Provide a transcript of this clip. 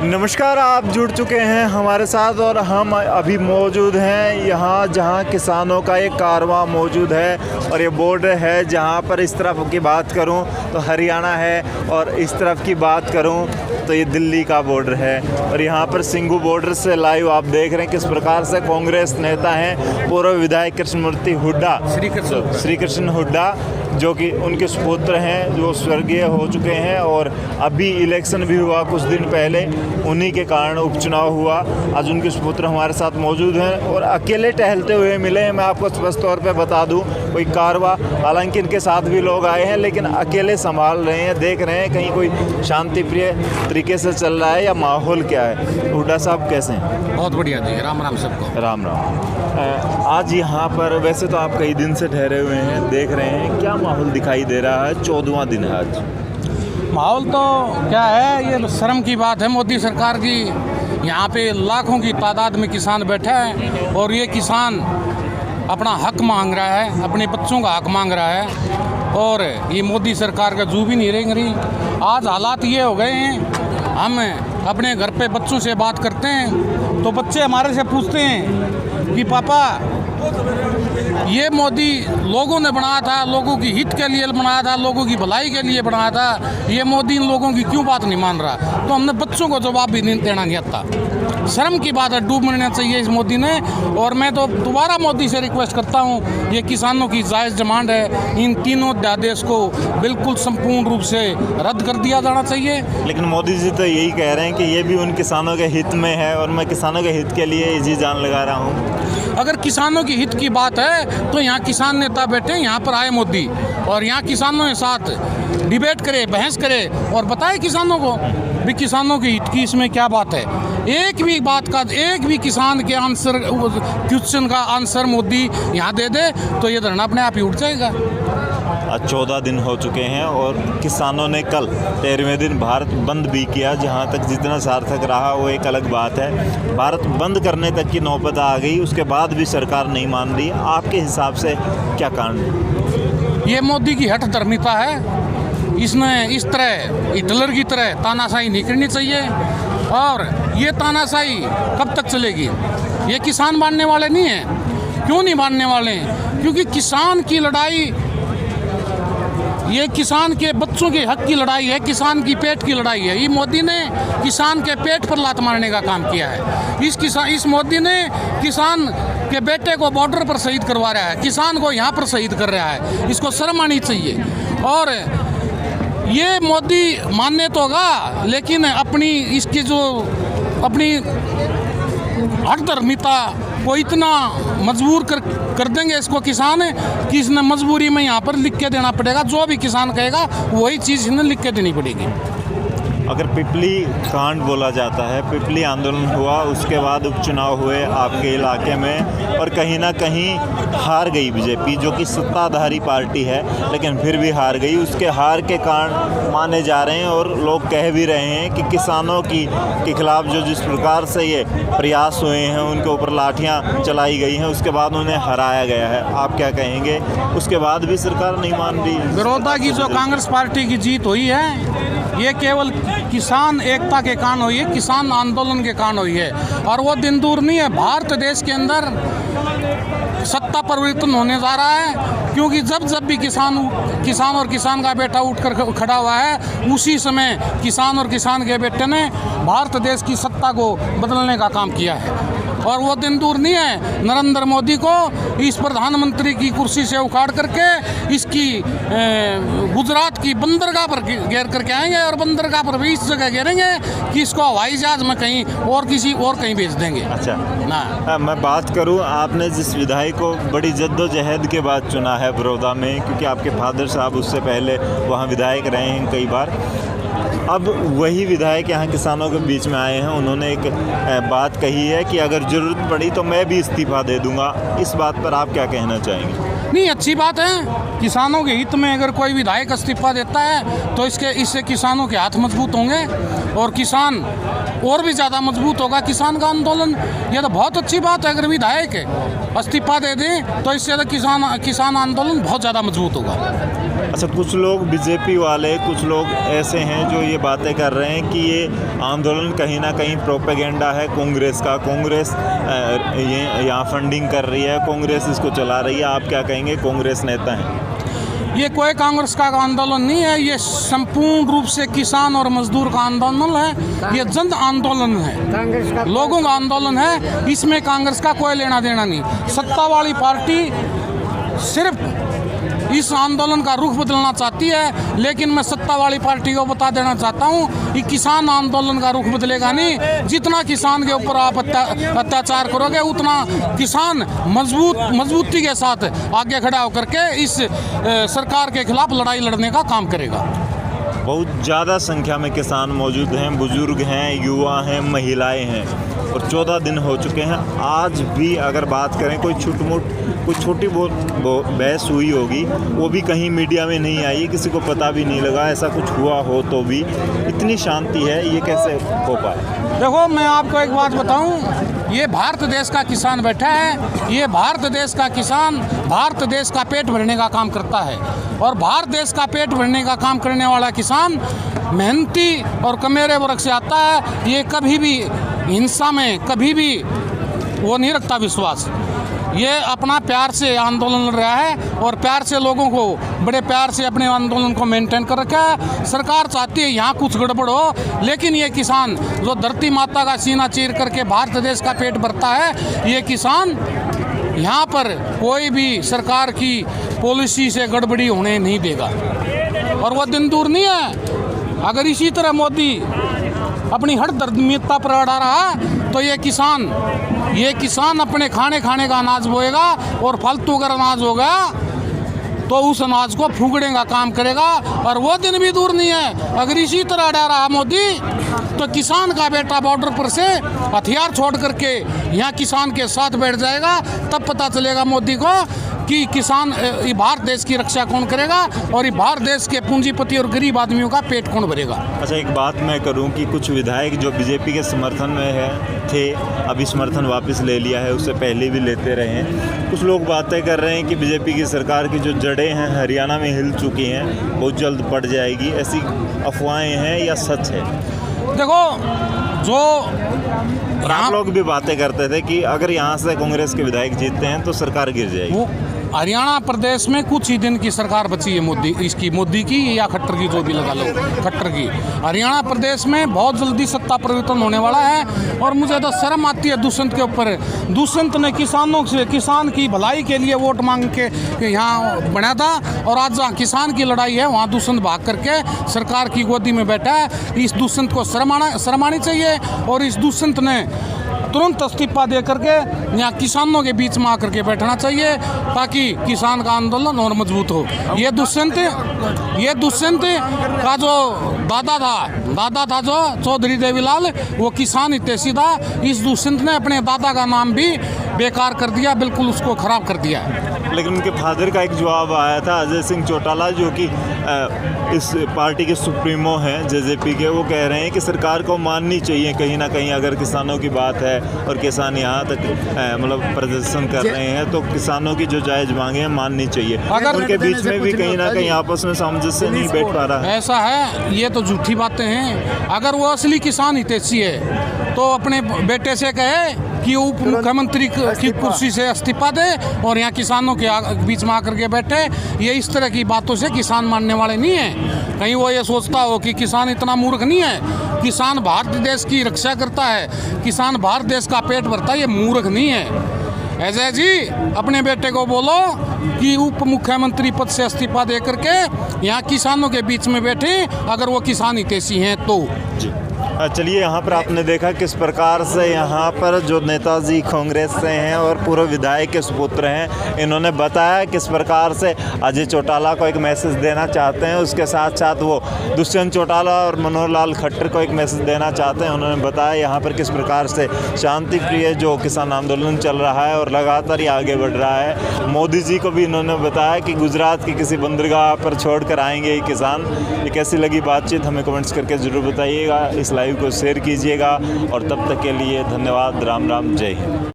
नमस्कार, आप जुड़ चुके हैं हमारे साथ और हम अभी मौजूद हैं यहाँ जहाँ किसानों का एक कारवां मौजूद है और ये बॉर्डर है जहाँ पर इस तरफ की बात करूँ तो हरियाणा है और इस तरफ की बात करूँ तो ये दिल्ली का बॉर्डर है। और यहाँ पर सिंघू बॉर्डर से लाइव आप देख रहे हैं किस प्रकार से कांग्रेस नेता हैं पूर्व विधायक कृष्णमूर्ति हुड्डा, श्री कृष्ण हुड्डा, जो कि उनके सुपुत्र हैं जो स्वर्गीय हो चुके हैं और अभी इलेक्शन भी हुआ कुछ दिन पहले, उन्हीं के कारण उपचुनाव हुआ। आज उनके सुपुत्र हमारे साथ मौजूद हैं और अकेले टहलते हुए मिले हैं। मैं आपको स्पष्ट तौर पे बता दूं, कोई कारवां, हालांकि इनके साथ भी लोग आए हैं लेकिन अकेले संभाल रहे हैं, देख रहे हैं कहीं कोई शांतिप्रिय तरीके से चल रहा है या माहौल क्या है। हुड्डा साहब कैसे हैं? बहुत बढ़िया जी, राम राम सबको। राम राम। आज यहाँ पर वैसे तो आप कई दिन से ठहरे हुए हैं, देख रहे हैं क्या माहौल दिखाई दे रहा है? 14वां दिन है आज। माहौल तो क्या है, ये शर्म की बात है मोदी सरकार की। यहाँ पे लाखों की तादाद में किसान बैठा है और ये किसान अपना हक मांग रहा है, अपने बच्चों का हक मांग रहा है और ये मोदी सरकार का जू भी नहीं रेंग रही। आज हालात ये हो गए हैं, हम अपने घर पे बच्चों से बात करते हैं तो बच्चे हमारे से पूछते हैं कि पापा ये मोदी लोगों ने बनाया था, लोगों की हित के लिए बनाया था, लोगों की भलाई के लिए बनाया था, ये मोदी इन लोगों की क्यों बात नहीं मान रहा? तो हमने बच्चों को जवाब भी नहीं देना नहीं आता। शर्म की बात है, डूब मरना चाहिए इस मोदी ने। और मैं तो दोबारा मोदी से रिक्वेस्ट करता हूँ, ये किसानों की जायज़ डिमांड है, इन तीनों अध्यादेश को बिल्कुल संपूर्ण रूप से रद्द कर दिया जाना चाहिए। लेकिन मोदी जी तो यही कह रहे हैं कि ये भी उन किसानों के हित में है और मैं किसानों के हित के लिए जी जान लगा रहा हूँ। अगर किसानों की हित की बात है तो यहाँ किसान नेता बैठे, यहाँ पर आए मोदी और यहाँ किसानों के साथ डिबेट करे, बहस करे और बताए किसानों को भी किसानों के हित की इसमें क्या बात है। एक भी बात का, एक भी किसान के आंसर, क्वेश्चन का आंसर मोदी यहाँ दे दे तो ये धरना अपने आप ही उठ जाएगा। 14 दिन हो चुके हैं और किसानों ने कल 13वें दिन भारत बंद भी किया। जहां तक जितना सार्थक रहा वो एक अलग बात है। भारत बंद करने तक की नौबत आ गई, उसके बाद भी सरकार नहीं मान रही। आपके हिसाब से क्या कारण? ये मोदी की हठ धर्मिता है। इसने इस तरह हिटलर की तरह तानाशाही नहीं करनी चाहिए और ये तानाशाही कब तक चलेगी? ये किसान मानने वाले नहीं हैं। क्यों नहीं मानने वाले हैं? क्योंकि किसान की लड़ाई, ये किसान के बच्चों के हक की लड़ाई है, किसान की पेट की लड़ाई है। ये मोदी ने किसान के पेट पर लात मारने का काम किया है। इस मोदी ने किसान के बेटे को बॉर्डर पर शहीद करवा रहा है, किसान को यहाँ पर शहीद कर रहा है। इसको शर्म आनी चाहिए। और ये मोदी मानने तो होगा लेकिन अपनी इसकी जो अपनी हठधर्मिता को इतना मजबूर कर देंगे इसको किसान कि इसने मजबूरी में यहाँ पर लिख के देना पड़ेगा। जो भी किसान कहेगा वही चीज़ इन्हें लिख के देनी पड़ेगी। अगर पिपली कांड बोला जाता है, पिपली आंदोलन हुआ, उसके बाद उपचुनाव हुए आपके इलाके में और कहीं ना कहीं हार गई बीजेपी, जो कि सत्ताधारी पार्टी है लेकिन फिर भी हार गई। उसके हार के कारण माने जा रहे हैं और लोग कह भी रहे हैं कि किसानों के खिलाफ जो जिस प्रकार से ये प्रयास हुए हैं, उनके ऊपर लाठियाँ चलाई गई हैं, उसके बाद उन्हें हराया गया है। आप क्या कहेंगे? उसके बाद भी सरकार नहीं मान रही। बड़ौदा की जो कांग्रेस पार्टी की जीत हुई है, ये केवल किसान एकता के कारण हुई है, किसान आंदोलन के कारण हुई है और वो दिन दूर नहीं है। भारत देश के अंदर सत्ता परिवर्तन होने जा रहा है, क्योंकि जब भी किसान और किसान का बेटा उठकर खड़ा हुआ है, उसी समय किसान और किसान के बेटे ने भारत देश की सत्ता को बदलने का काम किया है। और वो दिन दूर नहीं है, नरेंद्र मोदी को इस प्रधानमंत्री की कुर्सी से उखाड़ करके इसकी गुजरात की बंदरगाह पर घेर करके आएंगे और बंदरगाह पर भी इस जगह घेरेंगे कि इसको हवाई जहाज में कहीं और किसी और कहीं भेज देंगे। अच्छा ना मैं बात करूं, आपने जिस विधायक को बड़ी जद्दोजहद के बाद चुना है बड़ौदा में, क्योंकि आपके फादर साहब उससे पहले वहाँ विधायक रहे हैं कई बार, अब वही विधायक यहाँ किसानों के बीच में आए हैं। उन्होंने एक बात कही है कि अगर ज़रूरत पड़ी तो मैं भी इस्तीफा दे दूंगा। इस बात पर आप क्या कहना चाहेंगे? नहीं, अच्छी बात है। किसानों के हित में अगर कोई विधायक इस्तीफा देता है तो इससे किसानों के हाथ मजबूत होंगे और किसान और भी ज़्यादा मजबूत होगा, किसान का आंदोलन। यह तो बहुत अच्छी बात है। अगर विधायक इस्तीफा दे दें तो इससे किसान आंदोलन बहुत ज़्यादा मजबूत होगा। अच्छा, कुछ लोग बीजेपी वाले, कुछ लोग ऐसे हैं जो ये बातें कर रहे हैं कि ये आंदोलन कहीं ना कहीं प्रोपेगेंडा है कांग्रेस का, कांग्रेस ये यहाँ फंडिंग कर रही है, कांग्रेस इसको चला रही है। आप क्या कहेंगे, कांग्रेस नेता हैं? ये कोई कांग्रेस का आंदोलन नहीं है, ये संपूर्ण रूप से किसान और मजदूर का आंदोलन है। ये जन आंदोलन है, लोगों का आंदोलन है। इसमें कांग्रेस का कोई लेना देना नहीं। सत्ता वाली पार्टी सिर्फ इस आंदोलन का रुख बदलना चाहती है, लेकिन मैं सत्ता वाली पार्टी को बता देना चाहता हूँ कि किसान आंदोलन का रुख बदलेगा नहीं। जितना किसान के ऊपर आप अत्याचार करोगे, उतना किसान मजबूती के साथ आगे खड़ा होकर के इस सरकार के खिलाफ लड़ाई लड़ने का काम करेगा। बहुत ज़्यादा संख्या में किसान मौजूद हैं, बुजुर्ग हैं, युवा हैं, महिलाएं हैं, और 14 दिन हो चुके हैं। आज भी अगर बात करें, कोई छोटी बहुत बहस हुई होगी, वो भी कहीं मीडिया में नहीं आई, किसी को पता भी नहीं लगा। ऐसा कुछ हुआ हो तो भी इतनी शांति है, ये कैसे हो पाए? देखो, मैं आपको एक बात बताऊं, ये भारत देश का किसान बैठा है। ये भारत देश का किसान भारत देश का पेट भरने का काम करता है, और भारत देश का पेट भरने का काम करने वाला किसान मेहनती और कमेरे वर्ग से आता है। ये कभी भी हिंसा में कभी भी वो नहीं रखता विश्वास। ये अपना प्यार से आंदोलन लड़ रहा है, और प्यार से लोगों को बड़े प्यार से अपने आंदोलन को मेंटेन कर रखा है। सरकार चाहती है यहाँ कुछ गड़बड़ हो, लेकिन ये किसान जो धरती माता का सीना चीर करके भारत देश का पेट भरता है, ये किसान यहाँ पर कोई भी सरकार की पॉलिसी से गड़बड़ी होने नहीं देगा। और वो दिन दूर नहीं है, अगर इसी तरह मोदी अपनी हर दर्दमीयता पर अड़ा रहा, तो ये किसान अपने खाने का अनाज बोएगा, और फालतू अगर अनाज होगा तो उस अनाज को फूकने का काम करेगा। और वो दिन भी दूर नहीं है, अगर इसी तरह अड़ा रहा मोदी, तो किसान का बेटा बॉर्डर पर से हथियार छोड़ करके यहाँ किसान के साथ बैठ जाएगा। तब पता चलेगा मोदी को कि किसान, ये भारत देश की रक्षा कौन करेगा, और ये भारत देश के पूंजीपति और गरीब आदमियों का पेट कौन भरेगा। अच्छा, एक बात मैं करूं कि कुछ विधायक जो बीजेपी के समर्थन में थे, अभी समर्थन वापस ले लिया है, उससे पहले भी लेते रहे हैं। कुछ लोग बातें कर रहे हैं कि बीजेपी की सरकार की जो जड़ें हैं हरियाणा में हिल चुकी हैं, बहुत जल्द पड़ जाएगी। ऐसी अफवाहें हैं या सच है? देखो, जो आप लोग भी बातें करते थे कि अगर यहाँ से कांग्रेस के विधायक जीतते हैं तो सरकार गिर जाएगी। हरियाणा प्रदेश में कुछ ही दिन की सरकार बची है मोदी की या खट्टर की, जो भी लगा लो, खट्टर की। हरियाणा प्रदेश में बहुत जल्दी सत्ता परिवर्तन होने वाला है, और मुझे तो शर्म आती है दुष्यंत के ऊपर। दुष्यंत ने किसान की भलाई के लिए वोट मांग के यहाँ बना था, और आज जहाँ किसान की लड़ाई है वहाँ दुष्यंत भाग करके सरकार की गोदी में बैठा है। इस दुष्यंत को शर्म आनी चाहिए, और इस दुष्यंत ने तुरंत इस्तीफा दे करके यहाँ किसानों के बीच में आकर के बैठना चाहिए, ताकि किसान का आंदोलन और मजबूत हो। ये दुष्यंत का जो दादा था जो चौधरी देवीलाल, वो किसान हितैषी था। इस दुष्यंत ने अपने दादा का नाम भी बेकार कर दिया, बिल्कुल उसको खराब कर दिया। लेकिन उनके फादर का एक जवाब आया था, अजय सिंह चौटाला, जो कि इस पार्टी के सुप्रीमो हैं जेजेपी के, वो कह रहे हैं कि सरकार को माननी चाहिए कहीं ना कहीं, अगर किसानों की बात है और किसान यहाँ तक मतलब प्रदर्शन कर रहे हैं, तो किसानों की जो जायज़ मांगे हैं माननी चाहिए। उनके बीच में भी कहीं ना कहीं आपस में सामंजस्य नहीं बैठ पा रहा है। ऐसा है, ये तो झूठी बातें हैं। अगर वो असली किसान हितैषी है तो अपने बेटे से कहे कि उप मुख्यमंत्री की कुर्सी से इस्तीफा दे और यहाँ किसानों के बीच में आकर के बैठे। ये इस तरह की बातों से किसान मानने वाले नहीं है। कहीं वो ये सोचता हो कि किसान इतना मूर्ख नहीं है। किसान भारत देश की रक्षा करता है, किसान भारत देश का पेट भरता है, ये मूर्ख नहीं है। अजय जी, अपने बेटे को बोलो कि उप मुख्यमंत्री पद से इस्तीफा दे करके यहाँ किसानों के बीच में बैठे, अगर वो किसान हितैषी हैं तो। चलिए, यहाँ पर आपने देखा किस प्रकार से यहाँ पर जो नेताजी कांग्रेस से हैं और पूर्व विधायक के सुपुत्र हैं, इन्होंने बताया किस प्रकार से अजय चौटाला को एक मैसेज देना चाहते हैं। उसके साथ साथ वो दुष्यंत चौटाला और मनोहर लाल खट्टर को एक मैसेज देना चाहते हैं। उन्होंने बताया यहाँ पर किस प्रकार से शांति प्रिय जो किसान आंदोलन चल रहा है और लगातार ये आगे बढ़ रहा है। मोदी जी को भी इन्होंने बताया कि गुजरात की किसी बंदरगाह पर छोड़ कर आएंगे ये किसान। ये कैसी लगी बातचीत, हमें कमेंट्स करके ज़रूर बताइएगा। इस लाइव को शेयर कीजिएगा, और तब तक के लिए धन्यवाद। राम राम, जय हिंद।